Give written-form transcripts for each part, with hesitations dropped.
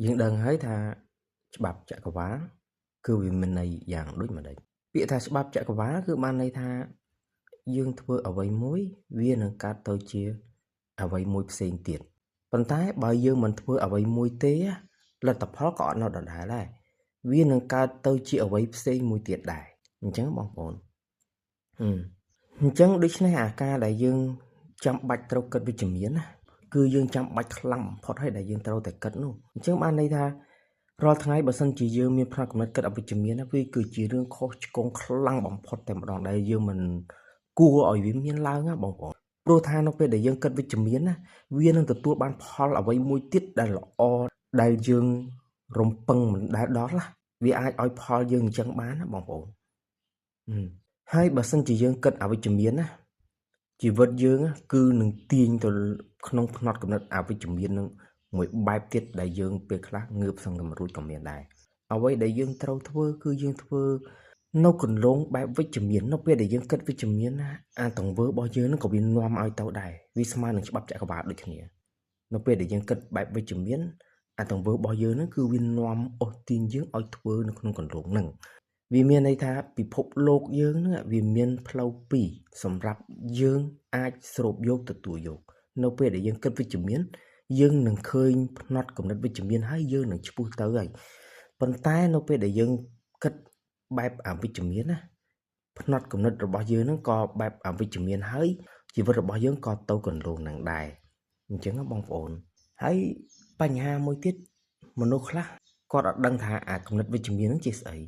យើងដឹងហើយថាច្បាប់ចក្រវាឡគឺវាមានន័យយ៉ាងដូចម្ដេចពាក្យថាច្បាប់ចក្រវាឡគឺបានន័យថាយើងធ្វើអ្វីមួយវានឹងកើតទៅជាអ្វីមួយផ្សេងទៀតប៉ុន្តែបើយើងមិនធ្វើអ្វីមួយទេលទ្ធផលក៏អត់នៅដដែលដែរវានឹងកើតទៅជាអ្វីផ្សេងមួយទៀតដែរអញ្ចឹងបងប្អូនអញ្ចឹងដូច្នេះអាការដែលយើងចាំបាច់ត្រូវគិតវិជ្ជមានណាគឺយើងចាំបាច់ខ្លាំងបំផុតហើយដែលយើងត្រូវតែគិតនោះអញ្ចឹងបានន័យថារាល់ថ្ងៃបើសិនជាយើងមានផ្នត់គំនិតគិតអវិជ្ជមានណាវាគឺជារឿងខុសឆ្គងខ្លាំងបំផុតតែម្ដងដែលយើងមិនគួរឲ្យវាមានឡើងណាបងប្អូនព្រោះថានៅពេលដែលយើងគិតវិជ្ជមានណាវានឹងទទួលបានផលអ្វីមួយទៀតដែលល្អដែលយើងរំពឹងមិនដែលដល់ណាវាអាចឲ្យផលយើងអញ្ចឹងបានណាបងប្អូនហើយបើសិនជាយើងគិតអវិជ្ជមានណាជីវិតយើងគឺនឹងទាញទៅក្នុងផ្នត់គំនិតអវិជ្ជមាននឹងមួយបែបទៀតដែលយើងពេលខ្លះងើបសង្កឹមរួចក៏មានដែរអ្វីដែលយើងត្រូវធ្វើគឺយើងធ្វើនៅគន្លងបែបវិជ្ជមាននៅពេលដែលយើងគិតវិជ្ជមានណាអាទង្វើរបស់យើងនឹងក៏វានាំឲ្យទៅដែរវាស្មើនឹងច្បាប់ចក្រវាឡដូចគ្នានៅពេលដែលយើងគិតបែបវិជ្ជមានអាទង្វើរបស់យើងនឹងគឺវានាំអូសទាញយើងឲ្យធ្វើនៅក្នុងគន្លងហ្នឹងវាមានន័យថាពិភពលោកយើងហ្នឹងវាមានផ្លូវពីរសម្រាប់យើងអាចស្រូបយកទទួលយកនៅពេលដែលយើងគិតវិជ្ជមានយើងនឹងឃើញផ្នត់គំនិតវិជ្ជមានហើយយើងនឹងឆ្ពោះទៅហើយប៉ុន្តែនៅពេលដែលយើងគិតបែបអវិជ្ជមានណាផ្នត់គំនិតរបស់យើងហ្នឹងក៏បែបអវិជ្ជមានហើយជីវិតរបស់យើងក៏ទៅគន្លងហ្នឹងដែរអញ្ចឹងបងប្អូនហើយបញ្ហាមួយទៀតមនុស្សខ្លះគាត់អត់ដឹងថាអាគំនិតវិជ្ជមានហ្នឹងជាស្អី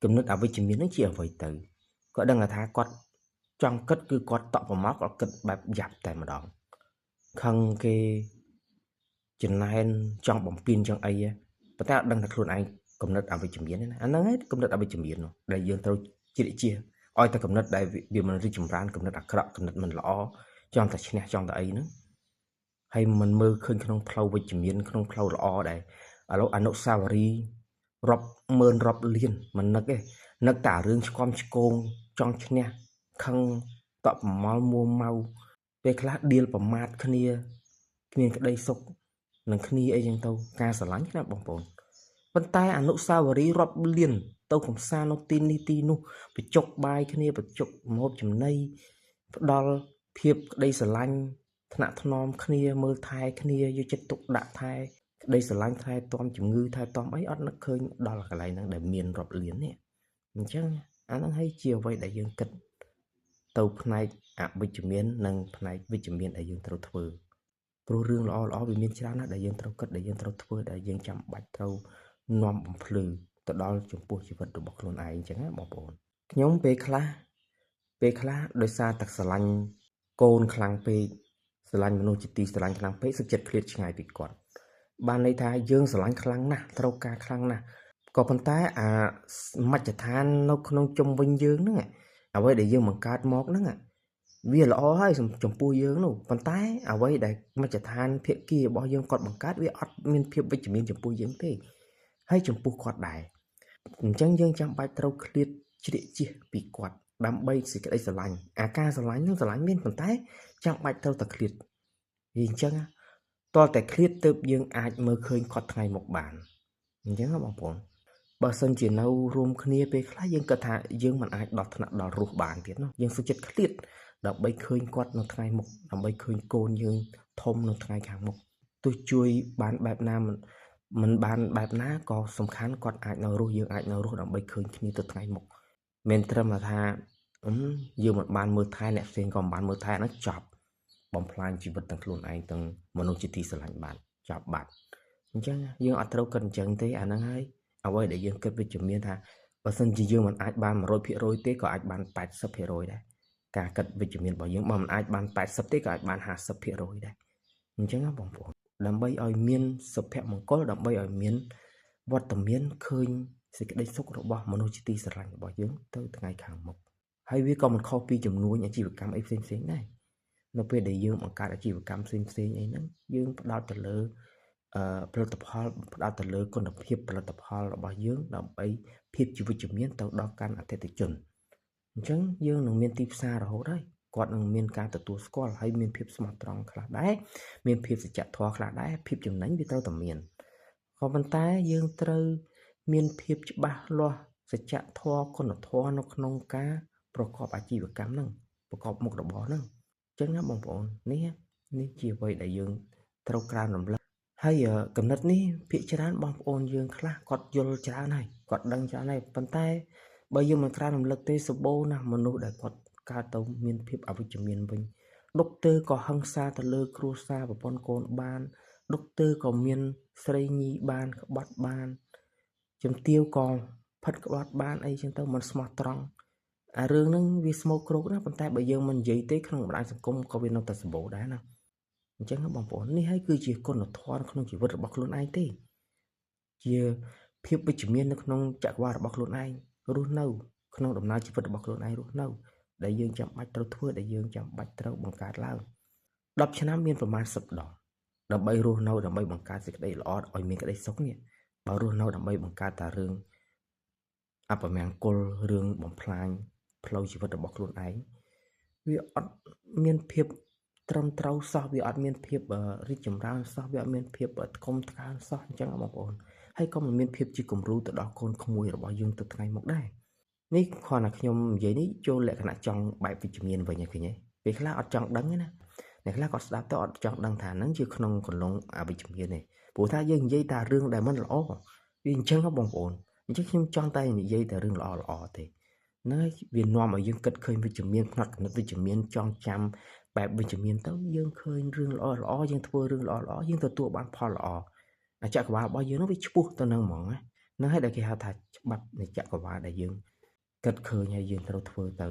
គំនិតអវិជ្ជមានហ្នឹងជាអ្វីទៅគាត់ដឹងថាគាត់ចង់គិតគឺគាត់តក់ប្រមាថគាត់គិតបែបយ៉ាប់តែម្ដងខឹងគេចំណែនចង់បំពេញចង់អីប៉ុន្តែអត់ដឹងថាខ្លួនឯងគំនិតអវិជ្ជមានណាអាហ្នឹងឯងគំនិតអវិជ្ជមាននោះដែលយើងត្រូវជ្រៀតជ្រះឲ្យតែគំនិតដែលវាមិនរីកចម្រើនគំនិតអាក្រក់គំនិតមិនល្អចង់តែឈ្នះចង់តែអីហ្នឹងហើយមិនមើលឃើញក្នុងផ្លូវវិជ្ជមានក្នុងផ្លូវល្អដែរឥឡូវអនុស្សាវរីយ៍រាប់ម៉ឺនរាប់លានមិននឹកទេនឹកតែរឿងឆ្កំឆ្គងចង់ឈ្នះខឹងតក់ប្រមល់មួម៉ៅពេលខ្លះដៀលប្រមាថគ្នាគ្មានក្តីសុខនឹងគ្នាអីចឹងទៅការស្រឡាញ់ណាបងប្អូនប៉ុន្តែអនុស្សាវរីយ៍រាប់លានទៅកំសាន្តនៅទីនេះទីនោះបញ្ចុកបាយគ្នាបញ្ចុកម្ហូបចំណីផ្ដល់ភាពក្តីស្រឡាញ់ថ្នាក់ថ្នមគ្នាមើលថែគ្នាយកចិត្តទុកដាក់ថែក្តីស្រឡាញ់ថែទាំជំងឺថែទាំអីអត់នឹកឃើញដល់កន្លែងហ្នឹងដែលមានរាប់លាននេះអញ្ចឹងអាហ្នឹងហើយជាអ្វីដែលយើងគិតទៅផ្នែកអវិជ្ជមាននិងផ្នែកវិជ្ជមានដែលយើងត្រូវធ្វើព្រោះរឿងល្អល្អវាមានច្រើនណាស់ដែលយើងត្រូវគិតដែលយើងត្រូវធ្វើដែលយើងចាំបាច់ត្រូវនាំបំភ្លឺទៅដល់ចំពោះជីវិតរបស់ខ្លួនឯងអញ្ចឹងណាបងប្អូនខ្ញុំពេលខ្លះដោយសារតែស្រឡាញ់កូនខ្លាំងពេកស្រឡាញ់មនុស្សជាទីស្រឡាញ់ខ្លាំងពេកសុខចិត្តឃ្លាតឆ្ងាយពីគាត់បានន័យថាយើងស្រឡាញ់ខ្លាំងណាស់ត្រូវការខ្លាំងណាស់ក៏ប៉ុន្តែអាមជ្ឈដ្ឋាននៅក្នុងជុំវិញយើងហ្នឹងអ្វីដែលយើងបង្កើតមកហ្នឹងវាល្អហើយចំពោះយើងនោះប៉ុន្តែអ្វីដែលមជ្ឈដ្ឋានភាគីរបស់យើងគាត់បង្កើតវាអត់មានភាពវិជ្ជមានចំពោះយើងទេហើយចំពោះគាត់ដែរអញ្ចឹងយើងចាំបាច់ត្រូវឃ្លាតជ្រៀកជៀសពីគាត់ដើម្បីសេចក្តីស្រឡាញ់អាការស្រឡាញ់នឹងស្រឡាញ់មានប៉ុន្តែចាំបាច់ត្រូវតែឃ្លាតវាអញ្ចឹងតើតែឃ្លាតទៅយើងអាចមើលឃើញគាត់ថ្ងៃមុខបានអញ្ចឹងបងប្អូនបើសិនជានៅរួមគ្នាពេលខ្លះយើងគិតថាយើងមិនអាចដល់ថ្នាក់ដល់រស់បានទៀតនោះយើងសុខចិត្តឃ្លាតដើម្បីឃើញគាត់នៅថ្ងៃមុខដើម្បីឃើញកូនយើងធំនៅថ្ងៃខាងមុខទោះជួយបានបែបណាមិនបានបែបណាក៏សំខាន់គាត់អាចនៅរស់យើងអាចនៅរស់ដើម្បីឃើញគ្នាទៅថ្ងៃមុខមិនត្រឹមថាយើងមិនបានមើលថែអ្នកផ្សេងក៏មិនបានមើលថែហ្នឹងចប់បំផ្លាញជីវិតទាំងខ្លួនឯងទាំងមនុស្សជាទីស្រឡាញ់បានចប់បាត់អញ្ចឹងយើងអត់ត្រូវគិតអញ្ចឹងទេអាហ្នឹងហើយអ្វីដែលយើងគិតវិជ្ជមានថាបើសិនជាយើងមិនអាចបាន 100% ទេក៏អាចបាន 80% ដែរការគិតវិជ្ជមានរបស់យើងបើមិនអាចបាន80ទេក៏អាចបាន 50% ដែរអញ្ចឹងណាបងប្អូនដើម្បីឲ្យមានសុភមង្គលដើម្បីឲ្យមានវត្តមានឃើញសេចក្តីសុខរបស់មនុស្សជាទីស្រឡាញ់របស់យើងទៅថ្ងៃខាងមុខហើយវាក៏មិនខុសពីចំនួនអាជីវកម្មអីផ្សេងៗដែរនៅពេលដែលយើងបង្កើតអាជីវកម្មផ្សេងៗអីហ្នឹងយើងផ្ដោតទៅលើផលិតផលផ្ដោតទៅលើគុណភាពផលិតផលរបស់យើងដើម្បីភាពជាវិជ្ជមានទៅដល់កាន់អតិថិជនអញ្ចឹងយើងនឹងមានទីផ្សាររហូតហើយគាត់នឹងមានការទទួលស្គាល់ហើយមានភាពស្មោះត្រង់ខ្លះដែរមានភាពសច្ចធម៌ខ្លះដែរភាពចំណេញវាត្រូវតែមាន ក៏ប៉ុន្តែយើងត្រូវមានភាពច្បាស់លាស់សច្ចធម៌គុណធម៌នៅក្នុងការប្រកបអាជីវកម្មហ្នឹងប្រកបមុខរបរហ្នឹងអញ្ចឹងណាបងប្អូននេះជាអ្វីដែលយើងត្រូវក្រើនរំលឹកហើយកំណត់នេះភាគច្រើនបងប្អូនយើងខ្លះគាត់យល់ច្រើនហើយគាត់ដឹងច្រើនហើយប៉ុន្តែបើយើងមិនក្រើនរំលឹកទេសម្បូរណាស់មនុស្សដែលគាត់កើតទៅមានភាពអវិជ្ជមានវិញដុកទ័រក៏ហិង្សាទៅលើគ្រួសារប្រពន្ធកូនបានដុកទ័រក៏មានស្រីញីបានក្បត់បានជំទាវក៏ផិតក្បត់បានអីចឹងទៅមិនស្មោះត្រង់អារឿងហ្នឹងវាស្មោកគ្រោកណាប៉ុន្តែបើយើងមិននិយាយទេក្នុងបណ្ដាញសង្គមក៏វានៅតែសម្បូរដែរណាអញ្ចឹងបងប្អូននេះហើយគឺជាគុណធម៌ក្នុងជីវិតរបស់ខ្លួនឯងទេជាភាពវិជ្ជមាននៅក្នុងចក្រវាឡរបស់ខ្លួនឯងរស់នៅក្នុងដំណើរជីវិតរបស់ខ្លួនឯងរស់នៅដែលយើងចាំបាច់ត្រូវធ្វើដែលយើងចាំបាច់ត្រូវបង្កើតឡើង10ឆ្នាំមានប្រមាណ10ដងដើម្បីរស់នៅដើម្បីបង្កើតសេចក្តីល្អឲ្យមានក្តីសុខនេះបើរស់នៅដើម្បីបង្កើតតែរឿងអពមង្គលរឿងបំផ្លាញផ្លូវជីវិតរបស់ខ្លួនឯងវាអត់មានភាពត្រឹមត្រូវសោះវាអត់មានភាពរីកចម្រើនសោះវាអត់មានភាពថ្កុំថ្កើងសោះអញ្ចឹងបងប្អូនហើយក៏មិនមានភាពជាគំរូទៅដល់កូនក្មួយរបស់យើងទៅថ្ងៃមុខដែរនេះគ្រាន់តែខ្ញុំនិយាយនេះចូលលក្ខណៈចង់បែបវិជ្ជមានវិញឃើញទេពេលខ្លះអត់ចង់ដឹងទេណាអ្នកខ្លះគាត់ស្ដាប់ទៅអត់ចង់ដឹងថាហ្នឹងជាក្នុងកន្លងអវិជ្ជមានទេព្រោះថាយើងនិយាយតែរឿងដែលមិនល្អវាអញ្ចឹងបងប្អូនអញ្ចឹងខ្ញុំចង់តែនិយាយតែរឿងល្អទេហ្នឹងហើយវានាំឲ្យយើងគិតឃើញវិជ្ជមានផ្នែកគណិតវិជ្ជមានចងចាំបែបវិជ្ជមានទៅយើងឃើញរឿងល្អយើងធ្វើរឿងល្អយើងទទួលបានផលល្អអាចក្រវាលរបស់យើងនោះវាឆ្ពោះទៅនឹងហ្មងណាហ្នឹងហើយដែលគេហៅថាច្បាប់នៃចក្រវាលដែលយើងគិតឃើញហើយយើងត្រូវធ្វើទៅ